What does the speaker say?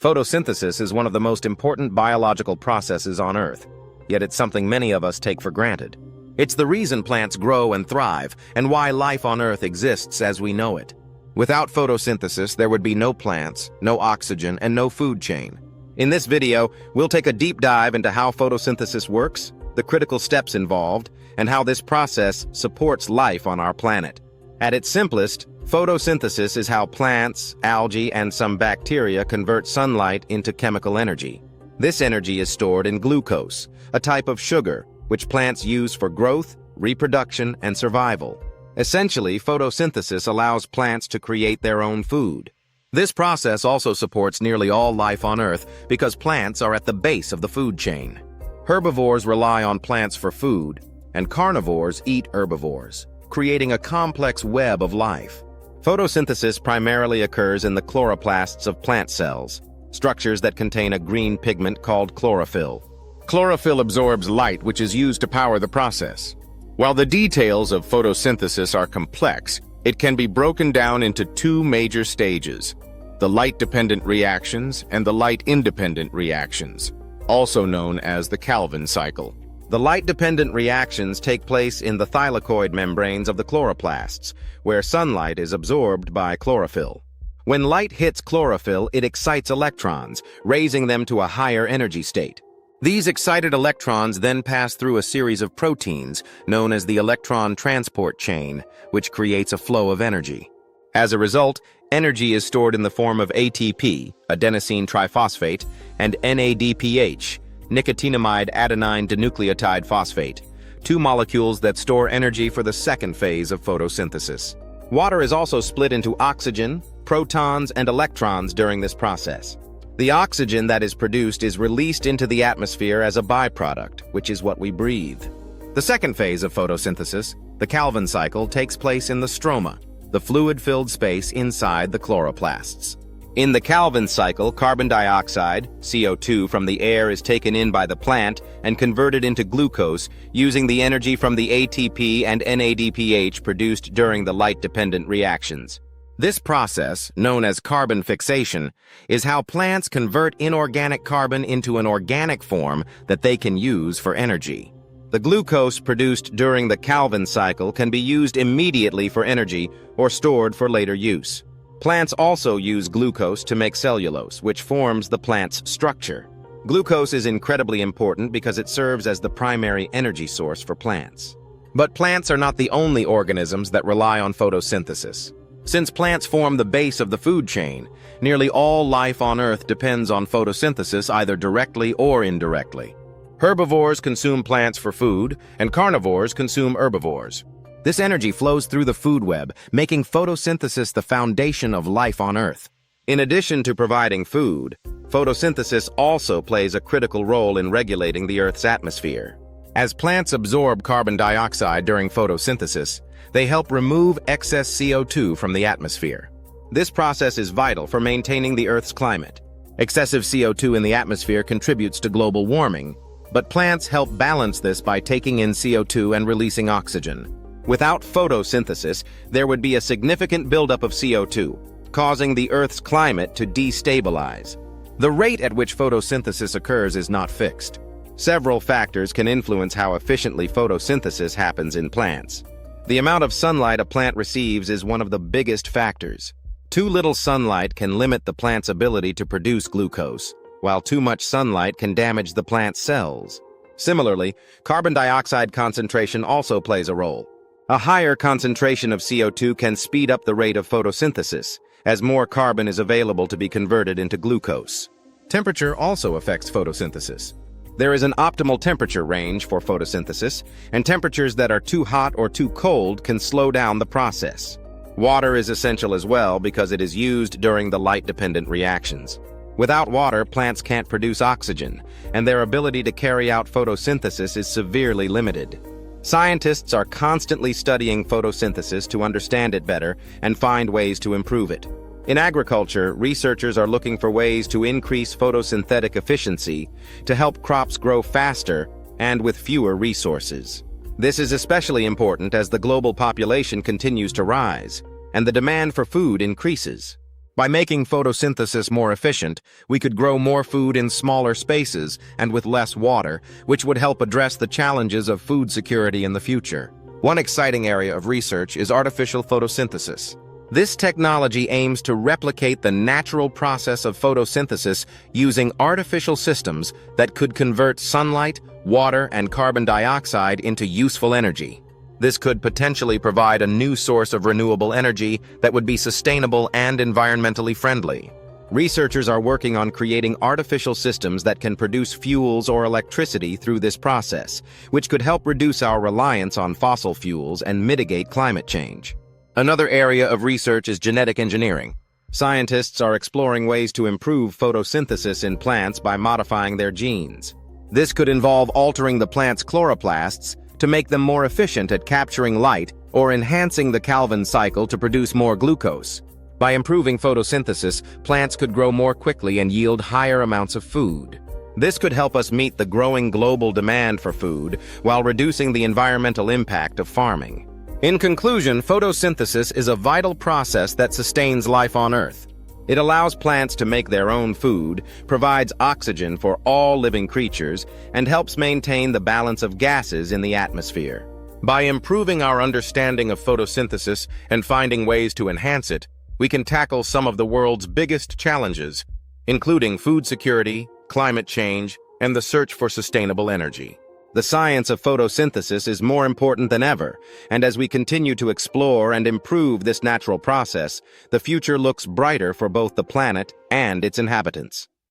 Photosynthesis is one of the most important biological processes on Earth, yet it's something many of us take for granted. It's the reason plants grow and thrive, and why life on Earth exists as we know it. Without photosynthesis, there would be no plants, no oxygen, and no food chain. In this video, we'll take a deep dive into how photosynthesis works, the critical steps involved, and how this process supports life on our planet. At its simplest, photosynthesis is how plants, algae, and some bacteria convert sunlight into chemical energy. This energy is stored in glucose, a type of sugar, which plants use for growth, reproduction, and survival. Essentially, photosynthesis allows plants to create their own food. This process also supports nearly all life on Earth because plants are at the base of the food chain. Herbivores rely on plants for food, and carnivores eat herbivores, creating a complex web of life. Photosynthesis primarily occurs in the chloroplasts of plant cells, structures that contain a green pigment called chlorophyll. Chlorophyll absorbs light, which is used to power the process. While the details of photosynthesis are complex, it can be broken down into two major stages: the light-dependent reactions and the light-independent reactions, also known as the Calvin cycle. The light-dependent reactions take place in the thylakoid membranes of the chloroplasts, where sunlight is absorbed by chlorophyll. When light hits chlorophyll, it excites electrons, raising them to a higher energy state. These excited electrons then pass through a series of proteins known as the electron transport chain, which creates a flow of energy. As a result, energy is stored in the form of ATP, adenosine triphosphate, and NADPH, nicotinamide adenine dinucleotide phosphate, two molecules that store energy for the second phase of photosynthesis. Water is also split into oxygen, protons, and electrons during this process. The oxygen that is produced is released into the atmosphere as a byproduct, which is what we breathe. The second phase of photosynthesis, the Calvin cycle, takes place in the stroma, the fluid-filled space inside the chloroplasts. In the Calvin cycle, carbon dioxide, CO2, from the air is taken in by the plant and converted into glucose using the energy from the ATP and NADPH produced during the light-dependent reactions. This process, known as carbon fixation, is how plants convert inorganic carbon into an organic form that they can use for energy. The glucose produced during the Calvin cycle can be used immediately for energy or stored for later use. Plants also use glucose to make cellulose, which forms the plant's structure. Glucose is incredibly important because it serves as the primary energy source for plants. But plants are not the only organisms that rely on photosynthesis. Since plants form the base of the food chain, nearly all life on Earth depends on photosynthesis either directly or indirectly. Herbivores consume plants for food, and carnivores consume herbivores. This energy flows through the food web, making photosynthesis the foundation of life on Earth. In addition to providing food, photosynthesis also plays a critical role in regulating the Earth's atmosphere. As plants absorb carbon dioxide during photosynthesis, they help remove excess CO2 from the atmosphere. This process is vital for maintaining the Earth's climate. Excessive CO2 in the atmosphere contributes to global warming, but plants help balance this by taking in CO2 and releasing oxygen. Without photosynthesis, there would be a significant buildup of CO2, causing the Earth's climate to destabilize. The rate at which photosynthesis occurs is not fixed. Several factors can influence how efficiently photosynthesis happens in plants. The amount of sunlight a plant receives is one of the biggest factors. Too little sunlight can limit the plant's ability to produce glucose, while too much sunlight can damage the plant's cells. Similarly, carbon dioxide concentration also plays a role. A higher concentration of CO2 can speed up the rate of photosynthesis, as more carbon is available to be converted into glucose. Temperature also affects photosynthesis. There is an optimal temperature range for photosynthesis, and temperatures that are too hot or too cold can slow down the process. Water is essential as well because it is used during the light-dependent reactions. Without water, plants can't produce oxygen, and their ability to carry out photosynthesis is severely limited. Scientists are constantly studying photosynthesis to understand it better and find ways to improve it. In agriculture, researchers are looking for ways to increase photosynthetic efficiency to help crops grow faster and with fewer resources. This is especially important as the global population continues to rise and the demand for food increases. By making photosynthesis more efficient, we could grow more food in smaller spaces and with less water, which would help address the challenges of food security in the future. One exciting area of research is artificial photosynthesis. This technology aims to replicate the natural process of photosynthesis using artificial systems that could convert sunlight, water, and carbon dioxide into useful energy. This could potentially provide a new source of renewable energy that would be sustainable and environmentally friendly. Researchers are working on creating artificial systems that can produce fuels or electricity through this process, which could help reduce our reliance on fossil fuels and mitigate climate change. Another area of research is genetic engineering. Scientists are exploring ways to improve photosynthesis in plants by modifying their genes. This could involve altering the plant's chloroplasts to make them more efficient at capturing light or enhancing the Calvin cycle to produce more glucose. By improving photosynthesis, plants could grow more quickly and yield higher amounts of food. This could help us meet the growing global demand for food while reducing the environmental impact of farming. In conclusion, photosynthesis is a vital process that sustains life on Earth. It allows plants to make their own food, provides oxygen for all living creatures, and helps maintain the balance of gases in the atmosphere. By improving our understanding of photosynthesis and finding ways to enhance it, we can tackle some of the world's biggest challenges, including food security, climate change, and the search for sustainable energy. The science of photosynthesis is more important than ever, and as we continue to explore and improve this natural process, the future looks brighter for both the planet and its inhabitants.